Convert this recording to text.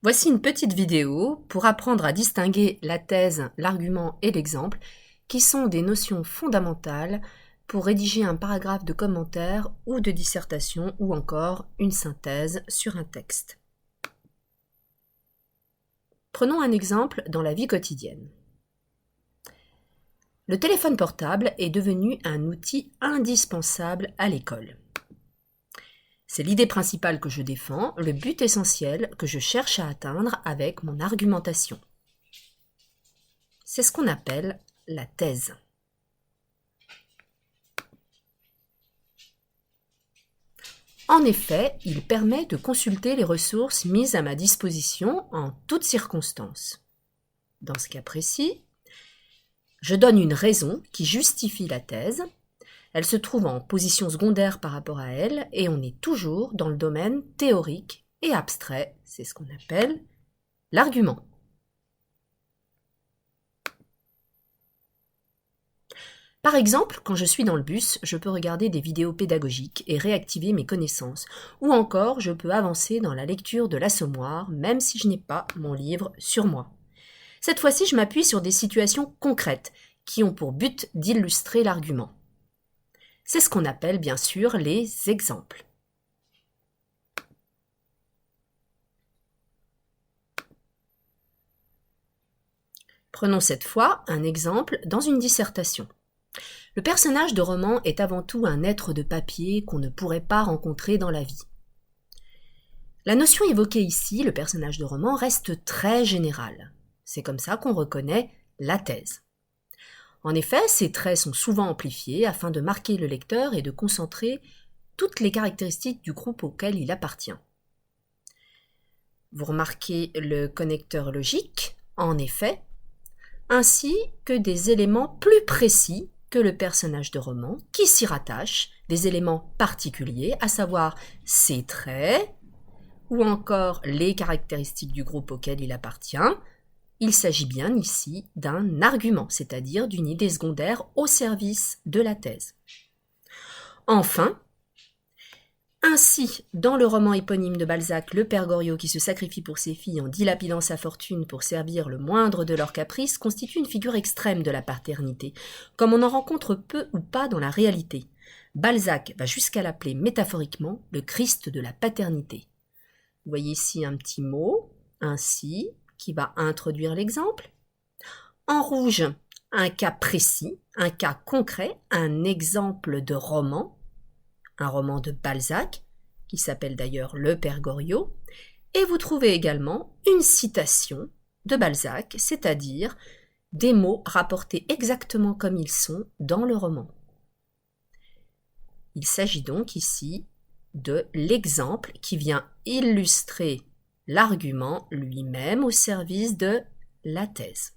Voici une petite vidéo pour apprendre à distinguer la thèse, l'argument et l'exemple, qui sont des notions fondamentales pour rédiger un paragraphe de commentaire ou de dissertation ou encore une synthèse sur un texte. Prenons un exemple dans la vie quotidienne. Le téléphone portable est devenu un outil indispensable à l'école. C'est l'idée principale que je défends, le but essentiel que je cherche à atteindre avec mon argumentation. C'est ce qu'on appelle la thèse. En effet, il permet de consulter les ressources mises à ma disposition en toutes circonstances. Dans ce cas précis, je donne une raison qui justifie la thèse. Elle se trouve en position secondaire par rapport à elle et on est toujours dans le domaine théorique et abstrait, c'est ce qu'on appelle l'argument. Par exemple, quand je suis dans le bus, je peux regarder des vidéos pédagogiques et réactiver mes connaissances, ou encore je peux avancer dans la lecture de l'assommoir même si je n'ai pas mon livre sur moi. Cette fois-ci, je m'appuie sur des situations concrètes qui ont pour but d'illustrer l'argument. C'est ce qu'on appelle bien sûr les exemples. Prenons cette fois un exemple dans une dissertation. Le personnage de roman est avant tout un être de papier qu'on ne pourrait pas rencontrer dans la vie. La notion évoquée ici, le personnage de roman, reste très générale. C'est comme ça qu'on reconnaît la thèse. En effet, ces traits sont souvent amplifiés afin de marquer le lecteur et de concentrer toutes les caractéristiques du groupe auquel il appartient. Vous remarquez le connecteur logique, en effet, ainsi que des éléments plus précis que le personnage de roman qui s'y rattachent, des éléments particuliers, à savoir ses traits ou encore les caractéristiques du groupe auquel il appartient. Il s'agit bien ici d'un argument, c'est-à-dire d'une idée secondaire au service de la thèse. Enfin, ainsi, dans le roman éponyme de Balzac, le père Goriot qui se sacrifie pour ses filles en dilapidant sa fortune pour servir le moindre de leurs caprices constitue une figure extrême de la paternité, comme on en rencontre peu ou pas dans la réalité. Balzac va jusqu'à l'appeler métaphoriquement le Christ de la paternité. Vous voyez ici un petit mot, ainsi, qui va introduire l'exemple. En rouge, un cas précis, un cas concret, un exemple de roman, un roman de Balzac, qui s'appelle d'ailleurs Le Père Goriot, et vous trouvez également une citation de Balzac, c'est-à-dire des mots rapportés exactement comme ils sont dans le roman. Il s'agit donc ici de l'exemple qui vient illustrer l'argument lui-même au service de la thèse.